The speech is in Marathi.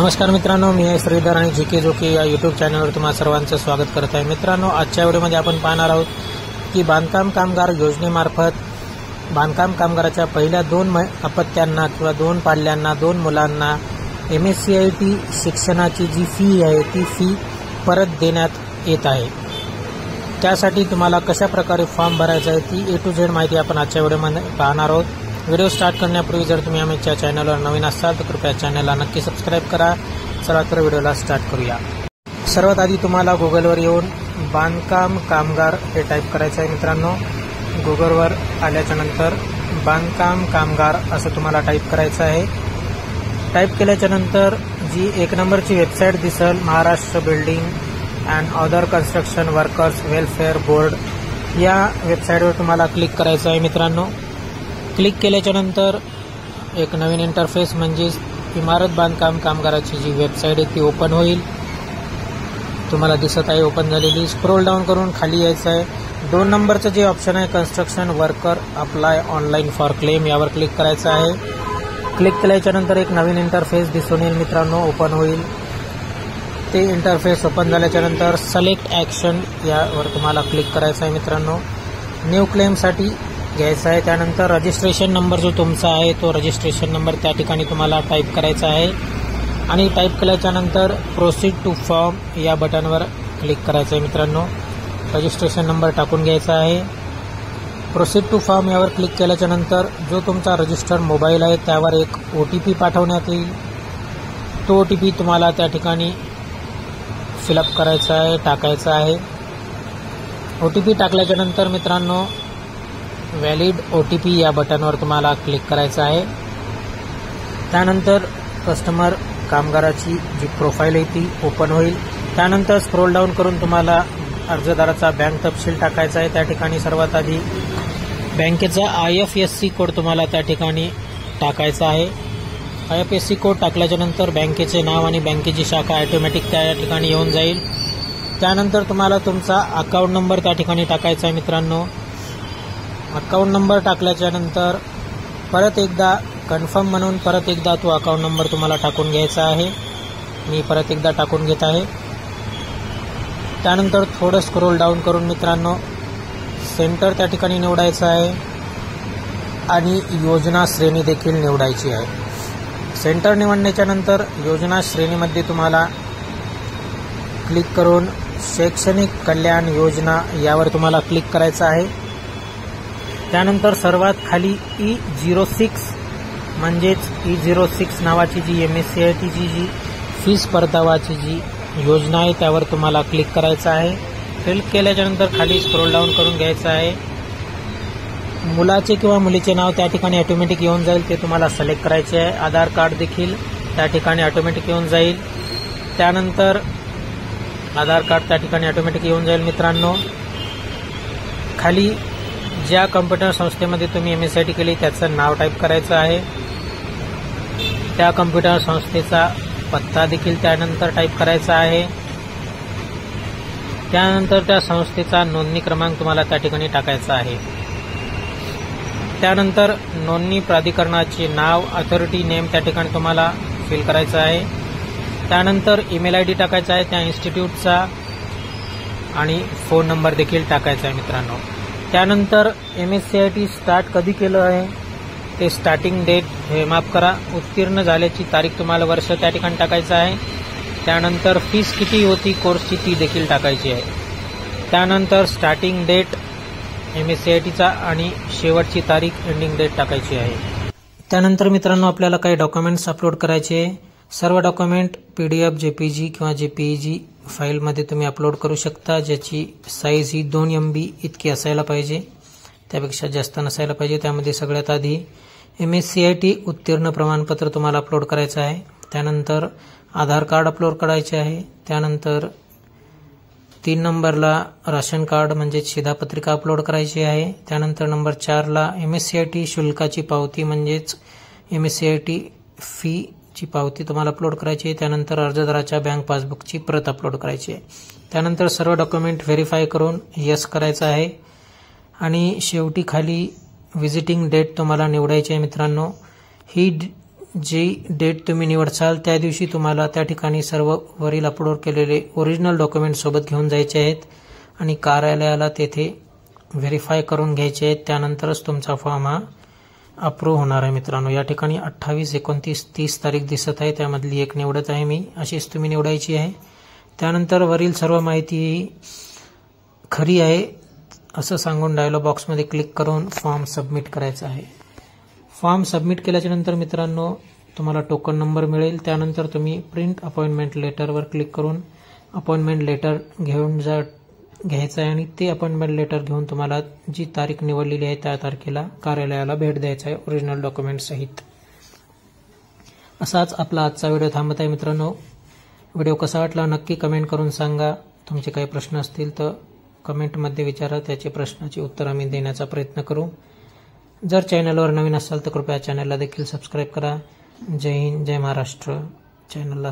नमस्कार मित्रांनो, मी आहे श्रीधर आणि जीके जोके या यूट्यूब चॅनलवर तुम्हा सर्वांचं स्वागत करत आहे। मित्रांनो, आजच्या व्हिडिओमध्ये आपण पाहणार आहोत की बांधकाम कामगार योजनेमार्फत बांधकाम कामगाराच्या पहिल्या 2 अपत्यांना किंवा 2 पाल्यांना 2 मुलांना MSCIT शिक्षणाची जी फी आहे ती फी परत देण्यात येत आहे। त्यासाठी तुम्हाला कशा प्रकारे फॉर्म भरायचा आहे ती A to Z माहिती आपण आजच्या व्हिडिओमध्ये पाहणार आहोत। व्हिडिओ स्टार्ट करण्यापूर्वी जर तुम्ही आमच्या चॅनलवर नवीन असाल तर कृपया चॅनलला नक्की सबस्क्राइब करा। चला तर व्हिडिओला स्टार्ट करूया। सर्वात आधी तुम्हाला गुगलवर येऊन बांधकाम कामगार हे टाईप करायचं आहे। मित्रांनो, गुगलवर आल्याच्या नंतर बांधकाम कामगार असं तुम्हाला टाईप करायचं आहे। टाईप केल्याच्या नंतर जी 1 नंबरची वेबसाईट दिसेल, Maharashtra building and other construction workers welfare board, या वेबसाईटवर तुम्हाला क्लिक करायचं आहे। मित्रांनो, क्लिक केल्याच्या नंतर एक नवीन इंटरफेस म्हणजेच इमारत बांधकाम कामगाराची जी वेबसाईट आहे ती ओपन होईल। तुम्हाला दिसत आहे ओपन झालेली। स्क्रोल डाऊन करून खाली यायचं आहे। 2 नंबरचं जे ऑप्शन आहे construction worker apply online for claim, यावर क्लिक करायचं आहे। क्लिक केल्याच्या नंतर एक नवीन इंटरफेस दिसून येईल मित्रांनो, ओपन होईल। ते इंटरफेस ओपन झाल्याच्या नंतर सिलेक्ट ॲक्शन यावर तुम्हाला क्लिक करायचं आहे। मित्रांनो, न्यू क्लेमसाठी घ्यायचा आहे। त्यानंतर रजिस्ट्रेशन नंबर जो तुमचा आहे तो रजिस्ट्रेशन नंबर त्या ठिकाणी तुम्हाला टाईप करायचा आहे आणि टाईप केल्याच्या नंतर प्रोसीड टू फॉर्म या बटनवर क्लिक करायचं आहे। मित्रांनो, रजिस्ट्रेशन नंबर टाकून घ्यायचा आहे। प्रोसीड टू फॉर्म यावर क्लिक केल्याच्या नंतर जो तुमचा रजिस्टर्ड मोबाईल आहे त्यावर एक OTP पाठवण्यात येईल। तो OTP तुम्हाला त्या ठिकाणी फिलअप करायचा आहे, टाकायचा आहे। OTP टाकल्याच्या नंतर मित्रांनो व्हॅलिड OTP या बटनवर तुम्हाला क्लिक करायचं आहे। त्यानंतर कस्टमर कामगाराची जी प्रोफाईल आहे ती ओपन होईल। त्यानंतर स्क्रोल डाऊन करून तुम्हाला अर्जदाराचा बँक तपशील टाकायचा आहे। त्या ठिकाणी सर्वात आधी बँकेचा IFSC कोड तुम्हाला त्या ठिकाणी टाकायचा आहे। IFSC कोड टाकल्याच्या नंतर बँकेचे नाव आणि बँकेची शाखा ऑटोमॅटिक त्या ठिकाणी येऊन जाईल। त्यानंतर तुम्हाला तुमचा अकाउंट नंबर त्या ठिकाणी टाकायचा आहे। मित्रांनो, अकाउंट नंबर टाकल्याच्या नंतर परत एकदा कन्फर्म म्हणून परत एकदा तो अकाउंट नंबर तुम्हाला टाकून घ्यायचा आहे। मी परत एकदा टाकून घेत आहे। त्यानंतर थोडं स्क्रोल डाऊन करून मित्रांनो सेंटर त्या ठिकाणी निवडायचं आहे आणि योजना श्रेणी देखील निवडायची आहे। सेंटर निवडण्याच्या नंतर योजना श्रेणीमध्ये तुम्हाला क्लिक करून शैक्षणिक कल्याण योजना यावर तुम्हाला क्लिक करायचं आहे। त्यानंतर सर्वात खाली E06 म्हणजेच E06 नावाची जी MSCIT जी फीस परतावाची जी योजना आहे त्यावर तुम्हाला क्लिक करायचं आहे। क्लिक केल्याच्या नंतर खाली स्क्रोल डाऊन करून घ्यायचं आहे। मुलाचे किंवा मुलीचे नाव त्या ठिकाणी ऑटोमॅटिक येऊन जाईल, ते तुम्हाला सिलेक्ट करायचे आहे। आधार कार्ड देखील त्या ठिकाणी ऑटोमॅटिक येऊन जाईल। त्यानंतर आधार कार्ड त्या ठिकाणी ऑटोमॅटिक येऊन जाईल। मित्रांनो, खाली ज्या कम्प्युटर संस्थेमध्ये तुम्ही MSCIT केली त्याचं नाव टाईप करायचं आहे। त्या कम्प्युटर संस्थेचा पत्ता देखील त्यानंतर टाईप करायचा आहे। त्यानंतर त्या संस्थेचा नोंदणी क्रमांक तुम्हाला त्या ठिकाणी टाकायचा आहे। त्यानंतर नोंदणी प्राधिकरणाचे नाव अथॉरिटी नेम त्या ठिकाणी तुम्हाला फिल करायचं आहे। त्यानंतर ईमेल ID टाकायचा आहे त्या इन्स्टिट्यूटचा आणि फोन नंबर देखील टाकायचा आहे। मित्रांनो, त्यानंतर MSCIT स्टार्ट कधी केलं आहे ते स्टार्टिंग डेट हे माफ करा उत्तीर्ण झाल्याची तारीख तुम्हाला वर्ष त्या ठिकाणी टाकायचं आहे। त्यानंतर फीस किती होती कोर्सची ती देखील टाकायची आहे। त्यानंतर स्टार्टिंग डेट MSCITचा आणि शेवटची तारीख एंडिंग डेट टाकायची आहे। त्यानंतर मित्रांनो आपल्याला काही डॉक्युमेंट्स अपलोड करायचे आहे। सर्व डॉक्युमेंट PDF JPG किंवा JPEG फाईलमध्ये तुम्ही अपलोड करू शकता, ज्याची साईज ही 2 MB इतकी असायला पाहिजे, त्यापेक्षा जास्त नसायला पाहिजे। त्यामध्ये सगळ्यात आधी MSCIT उत्तीर्ण प्रमाणपत्र तुम्हाला अपलोड करायचं आहे। त्यानंतर आधार कार्ड अपलोड करायचे आहे। त्यानंतर 3 नंबरला राशन कार्ड म्हणजे शिधापत्रिका अपलोड करायची आहे। त्यानंतर नंबर 4ला MSCIT शुल्काची पावती म्हणजेच MSCIT फी ची पावती तुम्हाला अपलोड करायची आहे। त्यानंतर अर्जदाराच्या बँक पासबुकची प्रत अपलोड करायची आहे। त्यानंतर सर्व डॉक्युमेंट व्हेरीफाय करून यस करायचं आहे आणि शेवटी खाली व्हिजिटिंग डेट तुम्हाला निवडायची आहे। मित्रांनो, ही जी डेट तुम्ही निवडसाल त्या दिवशी तुम्हाला त्या ठिकाणी सर्व वरील अपलोड केलेले ओरिजिनल डॉक्युमेंट सोबत घेऊन जायचे आहेत आणि कार्यालयाला तेथे व्हेरीफाय करून घ्यायचे आहेत. त्यानंतरच तुमचा फॉर्म हा अप्रूव्ह होणार आहे. मित्रांनो, या ठिकाणी 28, 29, 30 तारीख दिसत आहे, त्यामधली एक निवडत आहे मी. अशीच तुम्ही निवडायची आहे. त्यानंतर वरील सर्व माहिती खरी आहे असं सांगून डायलॉग बॉक्समध्ये क्लिक करून फॉर्म सबमिट करायचा आहे. फॉर्म सबमिट केल्याच्या नंतर मित्रांनो तुम्हाला टोकन नंबर मिळेल. त्यानंतर तुम्ही प्रिंट अपॉइंटमेंट लेटरवर क्लिक करून अपॉइंटमेंट लेटर घ्यायचं आहे आणि ते अपॉइंटमेंट लेटर घेऊन तुम्हाला जी तारीख निवडलेली आहे त्या तारखेला कार्यालयाला भेट द्यायचं आहे ओरिजिनल डॉक्युमेंट सहित. असाच आपला आजचा व्हिडिओ थांबत आहे. मित्रांनो, व्हिडिओ कसा वाटला नक्की कमेंट करून सांगा. तुमचे काही प्रश्न असतील तर कमेंटमध्ये विचारा, त्याचे प्रश्नाची उत्तर आम्ही देण्याचा प्रयत्न करू. जर चॅनलवर नवीन असाल तर कृपया चॅनलला देखील सबस्क्राईब करा. जय हिंद, जय महाराष्ट्र. चॅनलला